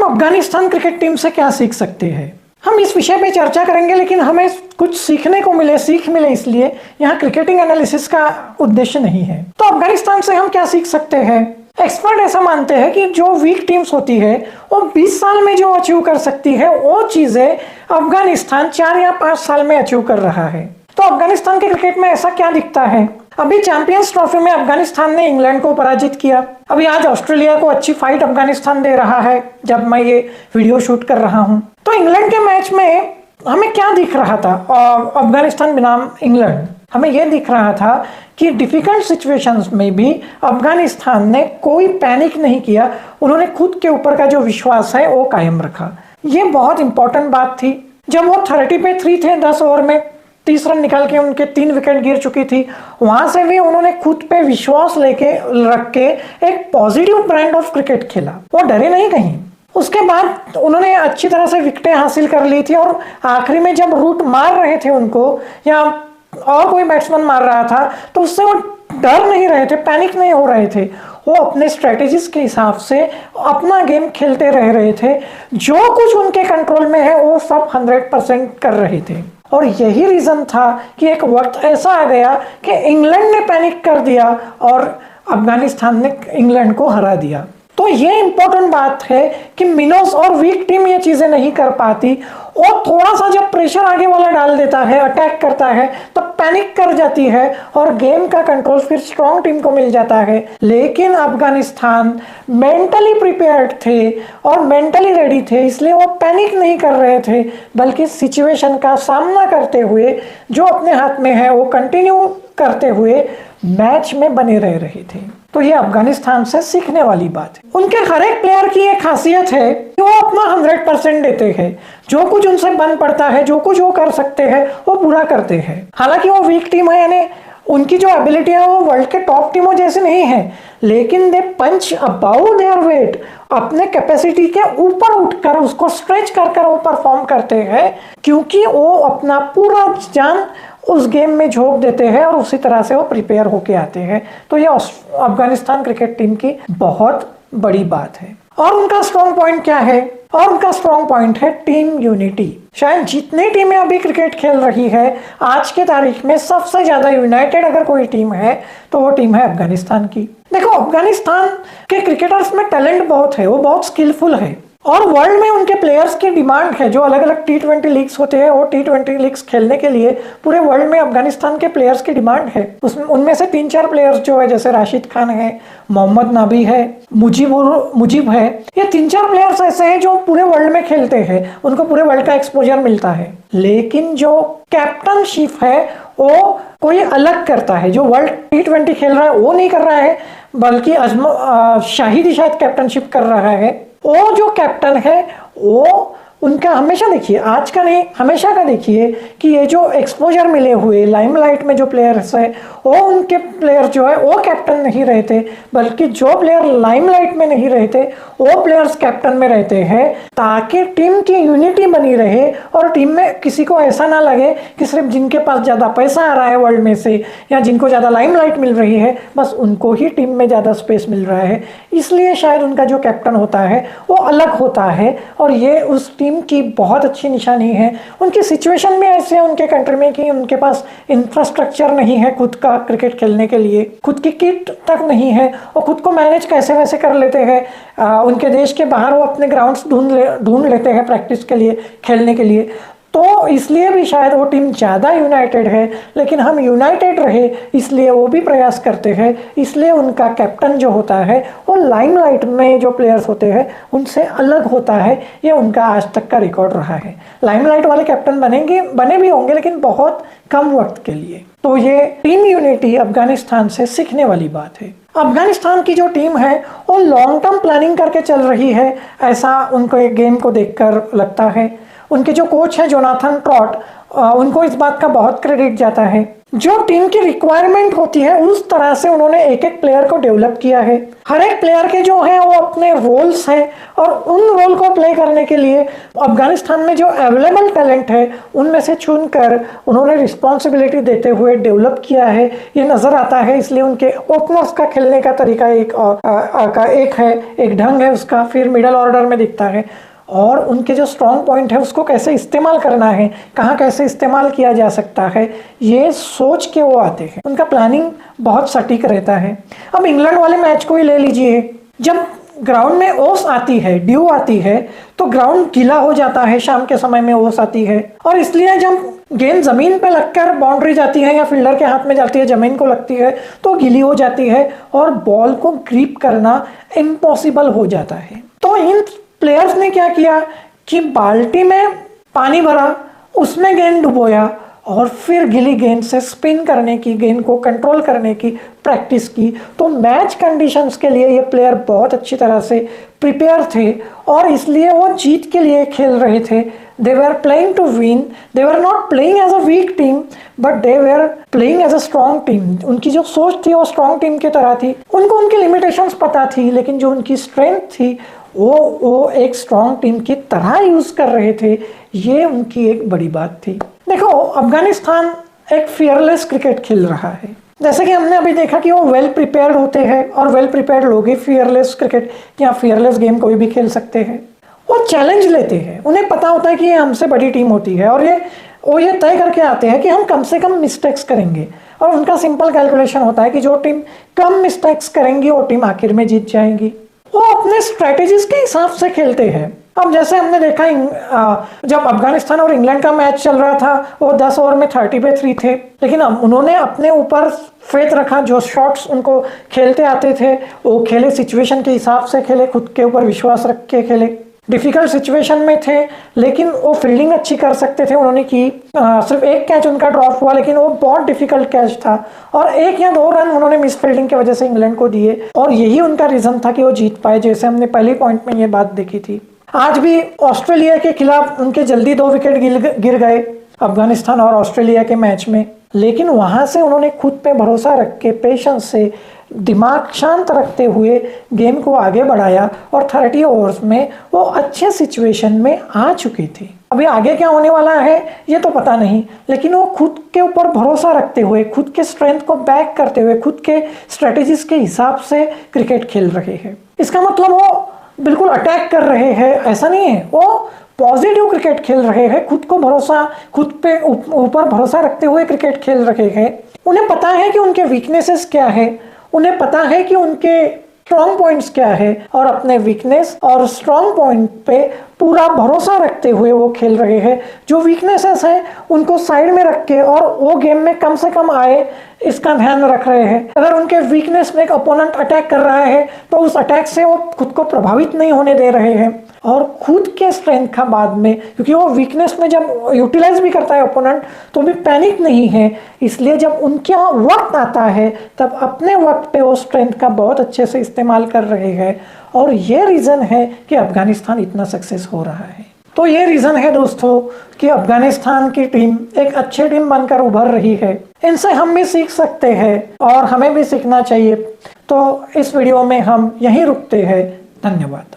Afghanistan cricket team से क्या सीख सकते हैं, हम इस विषय पे चर्चा करेंगे, लेकिन हमें कुछ सीखने को मिले, सीख मिले, इसलिए यहाँ क्रिकेटिंग एनालिसिस का उद्देश्य नहीं है। तो अफगानिस्तान से हम क्या सीख सकते हैं? एक्सपर्ट ऐसा मानते हैं कि जो वीक टीम्स होती है वो 20 साल में जो अचीव कर सकती है वो चीजें अफगानिस्तान 4 या 5 साल में अचीव कर रहा है। तो अफगानिस्तान के क्रिकेट में ऐसा क्या दिखता है? अभी चैंपियंस ट्रॉफी में अफगानिस्तान ने इंग्लैंड को पराजित किया। अभी आज ऑस्ट्रेलिया को अच्छी फाइट अफगानिस्तान दे रहा है जब मैं ये वीडियो शूट कर रहा हूँ। तो इंग्लैंड के मैच में हमें क्या दिख रहा था? अफगानिस्तान बनाम इंग्लैंड, हमें यह दिख रहा था कि डिफिकल्ट सिचुएशंस में भी अफगानिस्तान ने कोई पैनिक नहीं किया, उन्होंने खुद के ऊपर का जो विश्वास है वो कायम रखा। ये बहुत इंपॉर्टेंट बात थी। जब वो 30 पे 3 थे, 10 ओवर में 30 रन निकाल के उनके 3 विकेट गिर चुकी थी, वहां से भी उन्होंने खुद पे विश्वास लेके रख के एक पॉजिटिव ब्रांड ऑफ क्रिकेट खेला, वो डरे नहीं कहीं। उसके बाद उन्होंने अच्छी तरह से विकेटें हासिल कर ली थी और आखिरी में जब रूट मार रहे थे उनको या और कोई बैट्समैन मार रहा था तो उससे वो डर नहीं रहे थे, पैनिक नहीं हो रहे थे, वो अपने स्ट्रेटेजीज के हिसाब से अपना गेम खेलते रह रहे थे। जो कुछ उनके कंट्रोल में है वो सब 100% कर रहे थे। और यही रीजन था कि एक वक्त ऐसा आ गया कि इंग्लैंड ने पैनिक कर दिया और अफगानिस्तान ने इंग्लैंड को हरा दिया। तो ये इंपॉर्टेंट बात है कि मिनोस और वीक टीम ये चीजें नहीं कर पाती, और थोड़ा सा जब प्रेशर आगे वाला डाल देता है, अटैक करता है, तब पैनिक कर जाती है और गेम का कंट्रोल फिर स्ट्रॉन्ग टीम को मिल जाता है। लेकिन अफगानिस्तान मेंटली प्रिपेयर्ड थे और मेंटली रेडी थे, इसलिए वो पैनिक नहीं कर रहे थे, बल्कि सिचुएशन का सामना करते हुए जो अपने हाथ में है वो कंटिन्यू करते हुए मैच में बने रह रहे थे। तो ये अफगानिस्तान से सीखने वाली बात है। उनके हर एक प्लेयर की एक खासियत है कि वो अपना 100% देते हैं, जो कुछ उनसे बन पड़ता है, जो कुछ वो कर सकते हैं वो पूरा करते हैं। हालांकि वो वीक टीम है, यानी उनकी जो एबिलिटी है वो वर्ल्ड के टॉप टीमों जैसी नहीं है, लेकिन दे पंच अबाउ देयर वेट, अपने कैपेसिटी के ऊपर उठकर उसको स्ट्रेच कर कर वो परफॉर्म करते हैं, क्योंकि वो अपना पूरा जान उस गेम में झोंक देते हैं और उसी तरह से वो प्रिपेयर होके आते हैं। तो ये अफगानिस्तान क्रिकेट टीम की बहुत बड़ी बात है। और उनका स्ट्रॉन्ग पॉइंट क्या है? और उनका स्ट्रॉन्ग पॉइंट है टीम यूनिटी। शायद जितनी टीमें अभी क्रिकेट खेल रही है आज के तारीख में सबसे ज्यादा यूनाइटेड अगर कोई टीम है तो वो टीम है अफगानिस्तान की। देखो, अफगानिस्तान के क्रिकेटर्स में टैलेंट बहुत है, वो बहुत स्किलफुल है और वर्ल्ड में उनके प्लेयर्स की डिमांड है। जो अलग अलग T20 लीग्स होते हैं वो T20 लीग्स खेलने के लिए पूरे वर्ल्ड में अफगानिस्तान के प्लेयर्स की डिमांड है। उसमें उनमें से 3-4 प्लेयर्स जो है, जैसे राशिद खान है, मोहम्मद नबी है, मुजीब है, ये 3-4 प्लेयर्स ऐसे हैं जो पूरे वर्ल्ड में खेलते हैं, उनको पूरे वर्ल्ड का एक्सपोजर मिलता है। लेकिन जो कैप्टनशिप है वो कोई अलग करता है। जो वर्ल्ड T20 खेल रहा है वो नहीं कर रहा है, बल्कि शाहिद शायद कैप्टनशिप कर रहा है। वो जो कैप्टन है वो उनका हमेशा देखिए, आज का नहीं हमेशा का देखिए कि ये जो एक्सपोजर मिले हुए लाइमलाइट में जो प्लेयर्स है वो उनके प्लेयर जो है वो कैप्टन नहीं रहते, बल्कि जो प्लेयर लाइमलाइट में नहीं रहते वो प्लेयर्स कैप्टन में रहते हैं, ताकि टीम की यूनिटी बनी रहे और टीम में किसी को ऐसा ना लगे कि सिर्फ जिनके पास ज़्यादा पैसा आ रहा है वर्ल्ड में से या जिनको ज़्यादा लाइमलाइट मिल रही है बस उनको ही टीम में ज़्यादा स्पेस मिल रहा है। इसलिए शायद उनका जो कैप्टन होता है वो अलग होता है और ये उस टीम की बहुत अच्छी निशानी है। उनकी सिचुएशन भी ऐसे है उनके कंट्री में कि उनके पास इंफ्रास्ट्रक्चर नहीं है खुद का क्रिकेट खेलने के लिए, खुद की किट तक नहीं है, और खुद को मैनेज कैसे वैसे कर लेते हैं। उनके देश के बाहर वो अपने ग्राउंड्स ढूंढ लेते हैं प्रैक्टिस के लिए, खेलने के लिए। तो इसलिए भी शायद वो टीम ज़्यादा यूनाइटेड है, लेकिन हम यूनाइटेड रहे इसलिए वो भी प्रयास करते हैं। इसलिए उनका कैप्टन जो होता है वो लाइमलाइट में जो प्लेयर्स होते हैं उनसे अलग होता है। ये उनका आज तक का रिकॉर्ड रहा है। लाइमलाइट वाले कैप्टन बने भी होंगे, लेकिन बहुत कम वक्त के लिए। तो ये टीम यूनिटी अफगानिस्तान से सीखने वाली बात है। अफगानिस्तान की जो टीम है वो लॉन्ग टर्म प्लानिंग करके चल रही है, ऐसा उनको एक गेम को देखकर लगता है। उनके जो कोच हैं जोनाथन ट्रॉट, उनको इस बात का बहुत क्रेडिट जाता है जो टीम की रिक्वायरमेंट होती है उस तरह से उन्होंने एक एक प्लेयर को डेवलप किया है। हर एक प्लेयर के जो हैं वो अपने रोल्स हैं और उन रोल को प्ले करने के लिए अफगानिस्तान में जो अवेलेबल टैलेंट है उनमें से चुनकर उन्होंने रिस्पॉन्सिबिलिटी देते हुए डेवलप किया है, ये नज़र आता है। इसलिए उनके ओपनर्स का खेलने का तरीका एक ढंग है उसका, फिर मिडल ऑर्डर में दिखता है और उनके जो स्ट्रॉन्ग पॉइंट है उसको कैसे इस्तेमाल करना है, कहाँ कैसे इस्तेमाल किया जा सकता है, ये सोच के वो आते हैं। उनका प्लानिंग बहुत सटीक रहता है। अब इंग्लैंड वाले मैच को ही ले लीजिए, जब ग्राउंड में ओस आती है, ड्यू आती है, तो ग्राउंड गीला हो जाता है, शाम के समय में ओस आती है और इसलिए जब गेंद जमीन पे लगकर बाउंड्री जाती है या फील्डर के हाथ में जाती है, जमीन को लगती है तो गीली हो जाती है और बॉल को ग्रिप करना इम्पॉसिबल हो जाता है। तो इन प्लेयर्स ने क्या किया कि बाल्टी में पानी भरा, उसमें गेंद डुबोया और फिर गीली गेंद से स्पिन करने की, गेंद को कंट्रोल करने की प्रैक्टिस की। तो मैच कंडीशंस के लिए ये प्लेयर बहुत अच्छी तरह से प्रिपेयर थे और इसलिए वो जीत के लिए खेल रहे थे। They were playing to win, they were not playing as a weak team but they were playing as a strong team. उनकी जो सोच थी वो स्ट्रॉन्ग टीम की तरह थी। उनको उनकी लिमिटेशंस पता थी, लेकिन जो उनकी स्ट्रेंथ थी वो एक स्ट्रॉन्ग टीम की तरह यूज कर रहे थे। ये उनकी एक बड़ी बात थी। देखो, अफगानिस्तान एक फियरलेस क्रिकेट खेल रहा है। जैसे कि हमने अभी देखा कि वो वेल प्रिपेयर्ड होते हैं और वेल प्रिपेयर्ड लोग ही फियरलेस क्रिकेट या फियरलेस गेम कोई भी खेल सकते हैं। वो चैलेंज लेते हैं, उन्हें पता होता है कि ये हमसे बड़ी टीम होती है और वो ये तय करके आते हैं कि हम कम से कम मिस्टेक्स करेंगे और उनका सिंपल कैलकुलेशन होता है कि जो टीम कम मिस्टेक्स करेंगी वो टीम आखिर में जीत जाएगी। वो अपने स्ट्रेटेजीज के हिसाब से खेलते हैं। अब जैसे हमने देखा जब अफगानिस्तान और इंग्लैंड का मैच चल रहा था, वो 10 ओवर में 30 पे 3 थे, लेकिन उन्होंने अपने ऊपर फेथ रखा। जो शॉट्स उनको खेलते आते थे वो खेले, सिचुएशन के हिसाब से खेले, खुद के ऊपर विश्वास रख के खेले। डिफिकल्ट सिचुएशन में थे लेकिन वो फील्डिंग अच्छी कर सकते थे, उन्होंने की। सिर्फ एक कैच उनका ड्रॉप हुआ लेकिन वो बहुत डिफिकल्ट कैच था और 1 या 2 रन उन्होंने मिस फील्डिंग की वजह से इंग्लैंड को दिए और यही उनका रीजन था कि वो जीत पाए। जैसे हमने पहली पॉइंट में ये बात देखी थी। आज भी ऑस्ट्रेलिया के खिलाफ उनके जल्दी 2 विकेट गिर गए अफगानिस्तान और ऑस्ट्रेलिया के मैच में, लेकिन वहां से उन्होंने खुद पे भरोसा रख के पेशेंस से दिमाग शांत रखते हुए गेम को आगे बढ़ाया और 30 ओवर्स में वो अच्छे सिचुएशन में आ चुके थे। अभी आगे क्या होने वाला है ये तो पता नहीं, लेकिन वो खुद के ऊपर भरोसा रखते हुए, खुद के स्ट्रेंथ को बैक करते हुए, खुद के स्ट्रेटेजीज के हिसाब से क्रिकेट खेल रहे हैं। इसका मतलब वो बिल्कुल अटैक कर रहे हैं ऐसा नहीं है, वो पॉजिटिव क्रिकेट खेल रहे हैं। खुद पे ऊपर भरोसा रखते हुए क्रिकेट खेल रहे हैं। उन्हें पता है कि उनके वीकनेसेस क्या है, उन्हें पता है कि उनके स्ट्रॉन्ग पॉइंट्स क्या है और अपने वीकनेस और स्ट्रॉन्ग पॉइंट पे पूरा भरोसा रखते हुए वो खेल रहे हैं। जो वीकनेसेस हैं उनको साइड में रख के और वो गेम में कम से कम आए इसका ध्यान रख रहे हैं। अगर उनके वीकनेस में एक अपोनेंट अटैक कर रहा है तो उस अटैक से वो खुद को प्रभावित नहीं होने दे रहे हैं और खुद के स्ट्रेंथ का बाद में, क्योंकि वो वीकनेस में जब यूटिलाइज भी करता है ओपोनेंट तो भी पैनिक नहीं है। इसलिए जब उनका वक्त आता है तब अपने वक्त पे वो स्ट्रेंथ का बहुत अच्छे से इस्तेमाल कर रहे हैं और ये रीज़न है कि अफगानिस्तान इतना सक्सेस हो रहा है। तो ये रीज़न है दोस्तों कि अफगानिस्तान की टीम एक अच्छी टीम बनकर उभर रही है। इनसे हम भी सीख सकते हैं और हमें भी सीखना चाहिए। तो इस वीडियो में हम यहीं रुकते हैं। धन्यवाद।